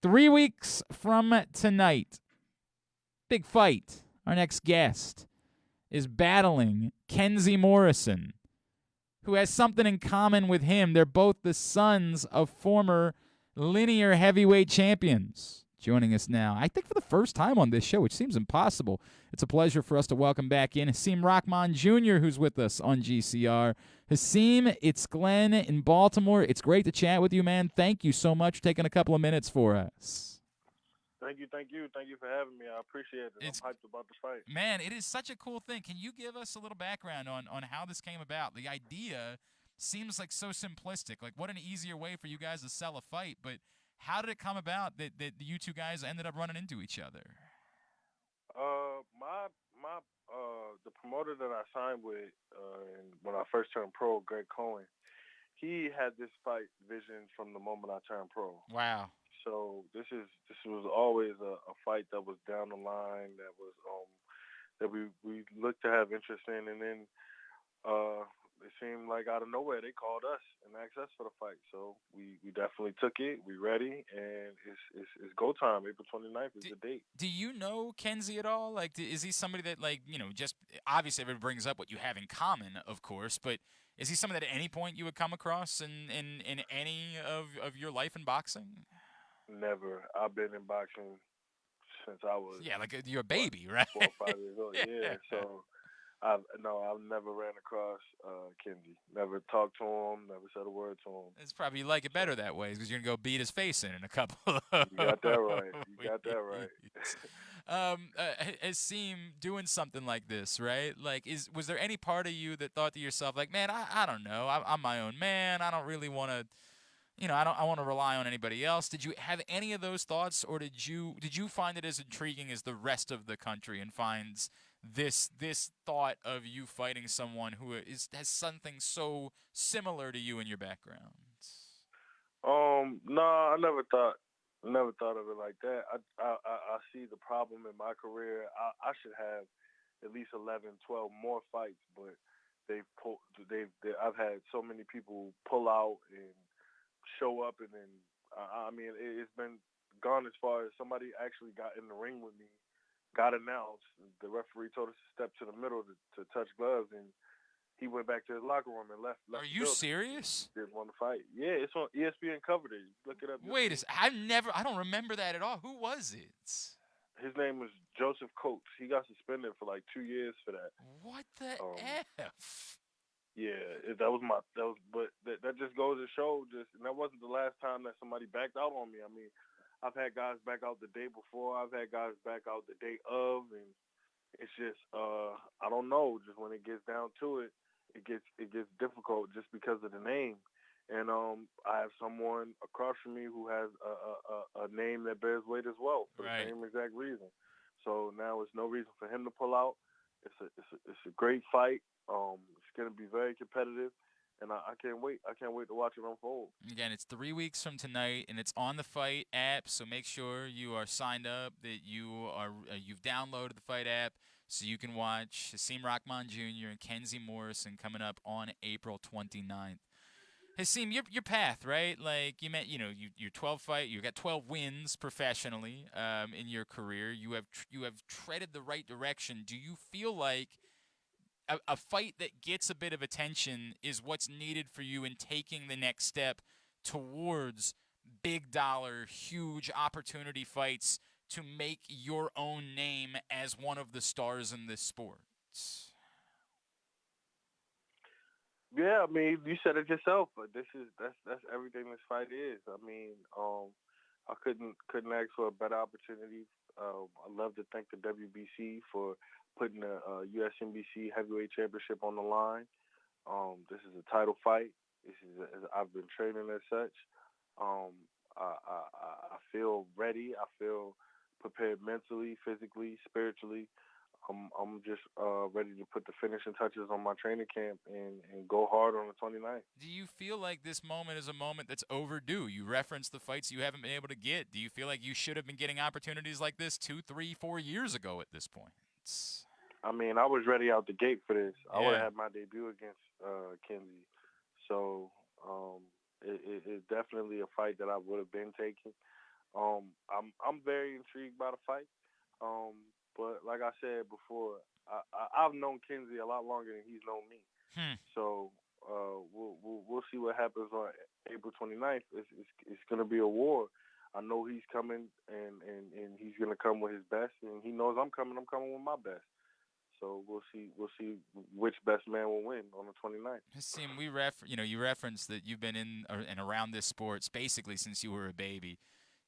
3 weeks from tonight, big fight. Our next guest is battling Kenzie Morrison, who has something in common with him. They're both the sons of former linear heavyweight champions. Joining us now, I think for the first time on this show, which seems impossible. It's a pleasure for us to welcome back in Hasim Rahman Jr., who's with us on GCR. Hasim, it's Glenn in Baltimore. It's great to chat with you, man. Thank you so much for taking a couple of minutes for us. Thank you for having me. I appreciate it. I'm hyped about the fight. Man, it is such a cool thing. Can you give us a little background on how this came about? The idea seems like so simplistic. Like, what an easier way for you guys to sell a fight, but how did it come about that you two guys ended up running into each other? My the promoter that I signed with, and when I first turned pro, Greg Cohen, he had this fight vision from the moment I turned pro. Wow. So this was always a fight that was down the line, that we looked to have interest in, and then uh, it seemed like out of nowhere they called us and asked us for the fight. So we definitely took it. We ready, and it's go time. April 29th is the date. Do you know Kenzie at all? Like, is he somebody that, like, just obviously everybody brings up what you have in common, of course, but is he somebody that at any point you would come across in any of your life in boxing? Never. I've been in boxing since I was Yeah, like you're a what baby, right? 4 or 5 years old. Yeah. So I've never ran across Kenzie. Never talked to him. Never said a word to him. It's probably you like it better So that way because you're gonna go beat his face in a couple you got that right. of You got that right. weeks. Hasim, doing something like this, right? Like, was there any part of you that thought to yourself, like, man, I don't know, I'm my own man. I don't really want to, I want to rely on anybody else. Did you have any of those thoughts, or did you find it as intriguing as the rest of the country and finds this thought of you fighting someone who has something so similar to you in your background? No, I never thought of it like that. I see the problem in my career. I should have at least 11, 12 more fights, but they've pulled. I've had so many people pull out and show up, and then I mean, it's been gone as far as somebody actually got in the ring with me, got announced. The referee told us to step to the middle to touch gloves, and he went back to his locker room and Are left the you building. He serious? didn't want to fight. Yeah, it's on ESPN covered it. Look it up. You'll Wait a see. sec. I don't remember that at all. Who was it? His name was Joseph Coates. He got suspended for like 2 years for that. What the Um, F? yeah, that was my that was, but that just goes to show. And that wasn't the last time that somebody backed out on me. I mean, I've had guys back out the day before. I've had guys back out the day of, and it's just I don't know. Just when it gets down to it, it gets difficult just because of the name. And I have someone across from me who has a name that bears weight as well for the Right. same exact reason. So now it's no reason for him to pull out. It's a great fight. It's going to be very competitive, and I can't wait. I can't wait to watch it unfold. Again, it's 3 weeks from tonight, and it's on the Fight app. So make sure you are signed up, that you've downloaded the Fight app, so you can watch Hasim Rahman Jr. and Kenzie Morrison coming up on April 29th. Hasim, your path, right? Like you meant, you're 12 fight, you got 12 wins professionally in your career. You have treaded the right direction. Do you feel like a fight that gets a bit of attention is what's needed for you in taking the next step towards big dollar, huge opportunity fights to make your own name as one of the stars in this sport? Yeah, I mean, you said it yourself, but that's everything this fight is. I mean, I couldn't ask for a better opportunity. I love to thank the WBC for putting the USNBC Heavyweight Championship on the line. This is a title fight. I've been training as such. I feel ready. I feel prepared mentally, physically, spiritually. I'm just ready to put the finishing touches on my training camp and go hard on the 29th. Do you feel like this moment is a moment that's overdue? You referenced the fights you haven't been able to get. Do you feel like you should have been getting opportunities like this 2, 3, 4 years ago at this point? I mean, I was ready out the gate for this. I would have Yeah. had my debut against Kenzie. So it's definitely a fight that I would have been taking. I'm very intrigued by the fight. But like I said before, I've known Kenzie a lot longer than he's known me. Hmm. So we'll see what happens on April 29th. It's gonna be a war. I know he's coming, and he's gonna come with his best, and he knows I'm coming. I'm coming with my best. So we'll see which best man will win on the 29th. Hasim, you referenced that you've been in and around this sports basically since you were a baby.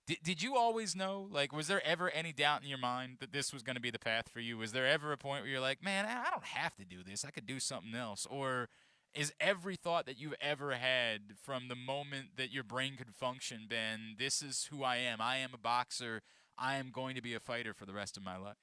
Did you always know? Like, was there ever any doubt in your mind that this was going to be the path for you? Was there ever a point where you're like, man, I don't have to do this. I could do something else? Or is every thought that you've ever had from the moment that your brain could function been, this is who I am? I am a boxer. I am going to be a fighter for the rest of my life.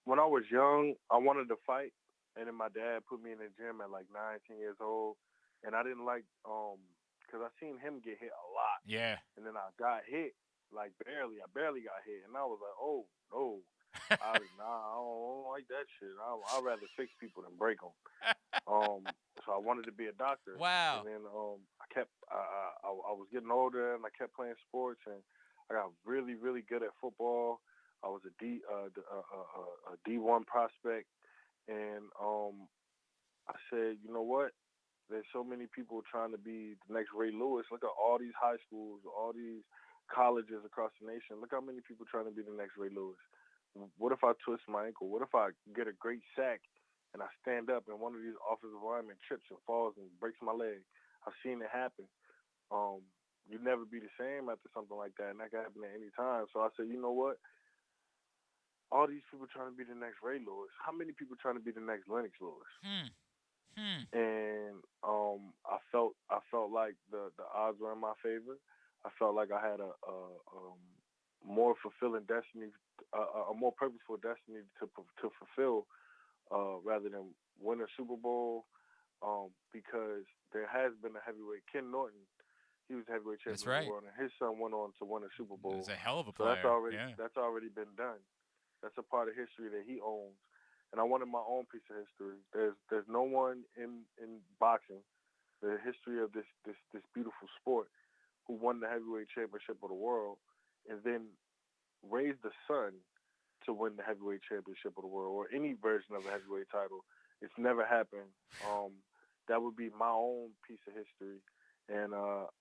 When I was young, I wanted to fight, and then my dad put me in the gym at like 9, 10 years old, and I didn't like because I seen him get hit a lot, Yeah. and then I got hit like barely. I barely got hit, and I was like, oh no, I don't like that shit. I'd rather fix people than break them. So I wanted to be a doctor, and Wow. then I was getting older, and I kept playing sports, and I got really really good at football. I was a D1 prospect, and I said, you know what? There's so many people trying to be the next Ray Lewis. Look at all these high schools, all these colleges across the nation. Look how many people trying to be the next Ray Lewis. What if I twist my ankle? What if I get a great sack and I stand up and one of these offensive linemen trips and falls and breaks my leg? I've seen it happen. You'd never be the same after something like that, and that can happen at any time. So I said, you know what? All these people trying to be the next Ray Lewis. How many people trying to be the next Lennox Lewis? Hmm. Hmm. And I felt like the odds were in my favor. I felt like I had a more fulfilling destiny, a more purposeful destiny to fulfill, rather than win a Super Bowl. Because there has been a heavyweight, Ken Norton. He was heavyweight That's champion of the right. world, and his son went on to win a Super It was Bowl. a hell of a So player. Yeah. that's already been done. That's a part of history that he owns, and I wanted my own piece of history. There's no one in boxing, the history of this beautiful sport, who won the heavyweight championship of the world, and then raised the son to win the heavyweight championship of the world or any version of a heavyweight title. It's never happened. That would be my own piece of history, and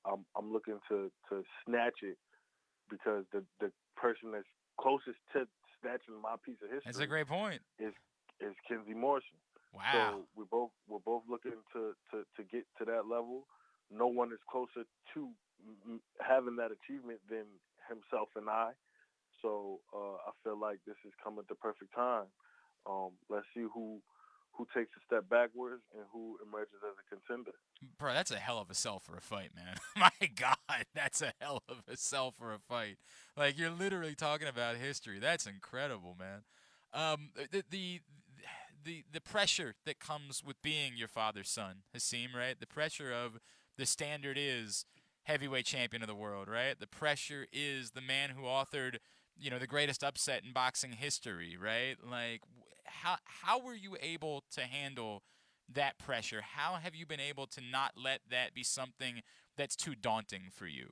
I'm looking to snatch it because the person that's closest to snatching my piece of That's a history great point. is Kenzie Morrison. Wow. So we're both looking to get to that level. No one is closer to having that achievement than himself and I. So I feel like this is coming at the perfect time. Let's see who takes a step backwards and who emerges as a contender. Bro, that's a hell of a sell for a fight, man. My God, that's a hell of a sell for a fight. Like you're literally talking about history. That's incredible, man. The pressure that comes with being your father's son, Hasim, right? The pressure of the standard is heavyweight champion of the world, right? The pressure is the man who authored, the greatest upset in boxing history, right? Like, how were you able to handle that pressure? How have you been able to not let that be something that's too daunting for you?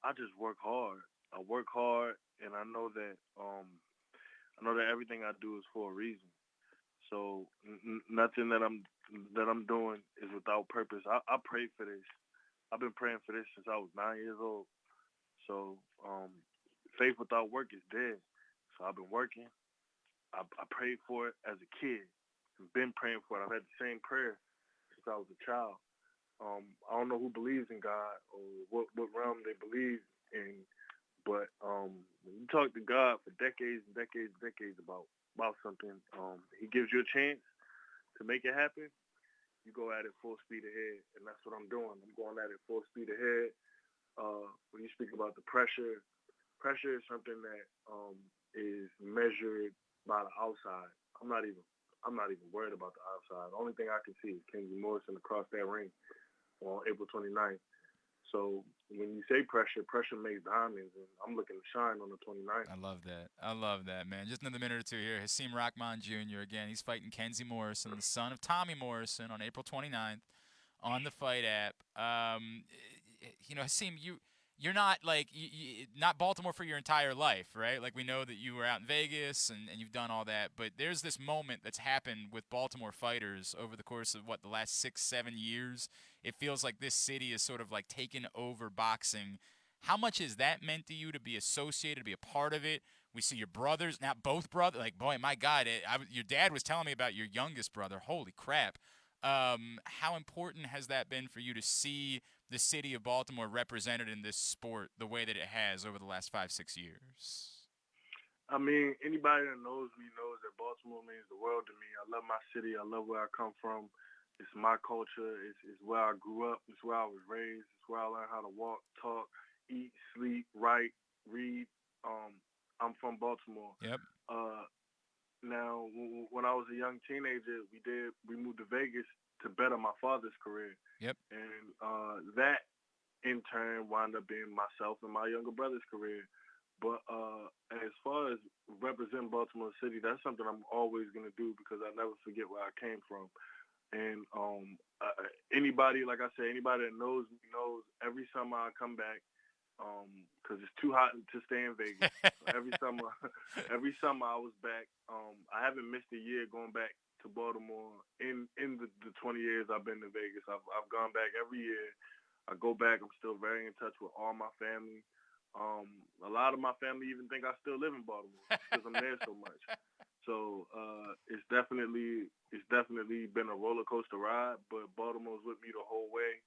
I just work hard. I work hard, and I know that everything I do is for a reason. So nothing that I'm doing is without purpose. I pray for this. I've been praying for this since I was 9 years old. So faith without work is dead. So I've been working. I prayed for it as a kid. I've been praying for it. I've had the same prayer since I was a child. I don't know who believes in God or what realm they believe in, but when you talk to God for decades and decades and decades about something, He gives you a chance to make it happen. You go at it full speed ahead, and that's what I'm doing. I'm going at it full speed ahead. When you speak about the pressure, pressure is something that is measured by the outside. I'm not even I'm not even worried about the outside. The only thing I can see is Kenzie Morrison across that ring on April 29th. So when you say pressure, pressure makes diamonds, and I'm looking to shine on the 29th. I love that. I love that, man. Just another minute or two here. Hasim Rahman Jr. Again, he's fighting Kenzie Morrison, the son of Tommy Morrison, on April 29th on the Fight app. Hasim, you're not like not Baltimore for your entire life, right? Like we know that you were out in Vegas and you've done all that, but there's this moment that's happened with Baltimore fighters over the course of what the last 6 7 years. It feels like this city is sort of like taken over boxing. How much has that meant to you to be associated, to be a part of it? We see your brothers now, both brothers. Like, boy, my God, your dad was telling me about your youngest brother. Holy crap! How important has that been for you to see the city of Baltimore represented in this sport the way that it has over the last 5 6 years? I mean, anybody that knows me knows that Baltimore means the world to me. I love my city. I love where I come from. It's my culture. It's where I grew up. It's where I was raised. It's where I learned how to walk, talk, eat, sleep, write, read. I'm from Baltimore. Yep. Uh, Now, when I was a young teenager, we moved to Vegas to better my father's career, Yep. and that in turn wound up being myself and my younger brother's career. But as far as representing Baltimore City, that's something I'm always gonna do because I never forget where I came from. And anybody, like I said, anybody that knows me knows every summer I come back because it's too hot to stay in Vegas. So every summer, every summer I was back. I haven't missed a year going back to Baltimore in the 20 years I've been to Vegas. I've gone back every year. I go back. I'm still very in touch with all my family. A lot of my family even think I still live in Baltimore because I'm there so much. So it's definitely been a roller coaster ride, but Baltimore's with me the whole way.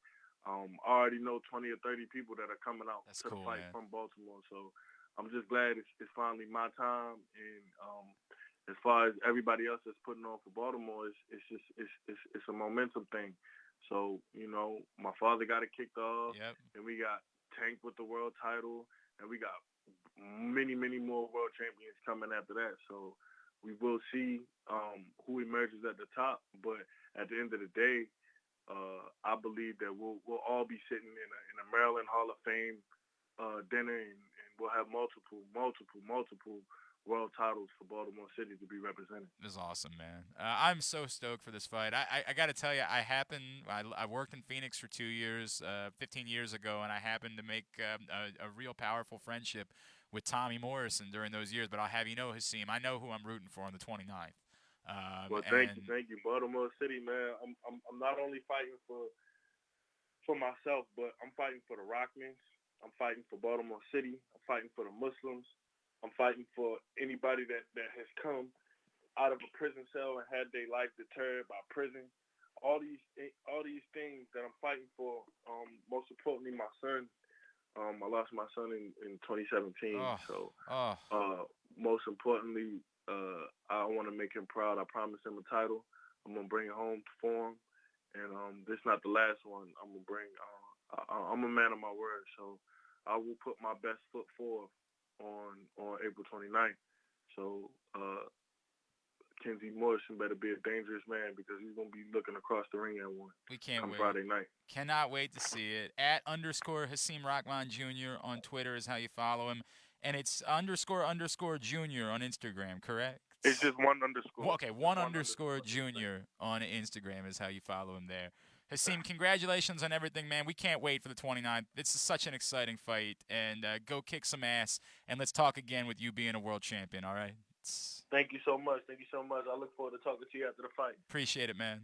I already know 20 or 30 people that are coming out That's to the cool, fight man. from Baltimore. So I'm just glad it's finally my time. And as far as everybody else that's putting on for Baltimore, it's just it's a momentum thing. So my father got it kicked off, Yep. and we got Tank with the world title, and we got many more world champions coming after that. So we will see who emerges at the top. But at the end of the day, I believe that we'll all be sitting in a Maryland Hall of Fame dinner, and we'll have multiple world titles for Baltimore City to be represented. It was awesome, man. I'm so stoked for this fight. I got to tell you, I worked in Phoenix for 2 years, 15 years ago, and I happened to make a real powerful friendship with Tommy Morrison during those years. But I'll have you know, Hasim, I know who I'm rooting for on the 29th. Well, And thank you, Baltimore City, man. I'm not only fighting for myself, but I'm fighting for the Rockmans. I'm fighting for Baltimore City. I'm fighting for the Muslims. I'm fighting for anybody that has come out of a prison cell and had their life deterred by prison. All these things that I'm fighting for. Most importantly, my son. I lost my son in 2017. oh, So oh, most importantly, I want to make him proud. I promised him a title. I'm gonna bring it home for him, and this is not the last one. I'm gonna bring. I'm a man of my word, so I will put my best foot forward on April 29th. So Kenzie Morrison better be a dangerous man because he's gonna be looking across the ring at one we can't come wait. Friday night. Cannot wait to see it. At underscore Hasim Rahman Jr. on Twitter is how you follow him. And it's underscore Junior on Instagram, correct? It's just one underscore. Okay, Just one one underscore underscore. Junior on Instagram is how you follow him there. Hasim, congratulations on everything, man. We can't wait for the 29th. It's such an exciting fight. And go kick some ass. And let's talk again with you being a world champion, all right? Thank you so much. Thank you so much. I look forward to talking to you after the fight. Appreciate it, man.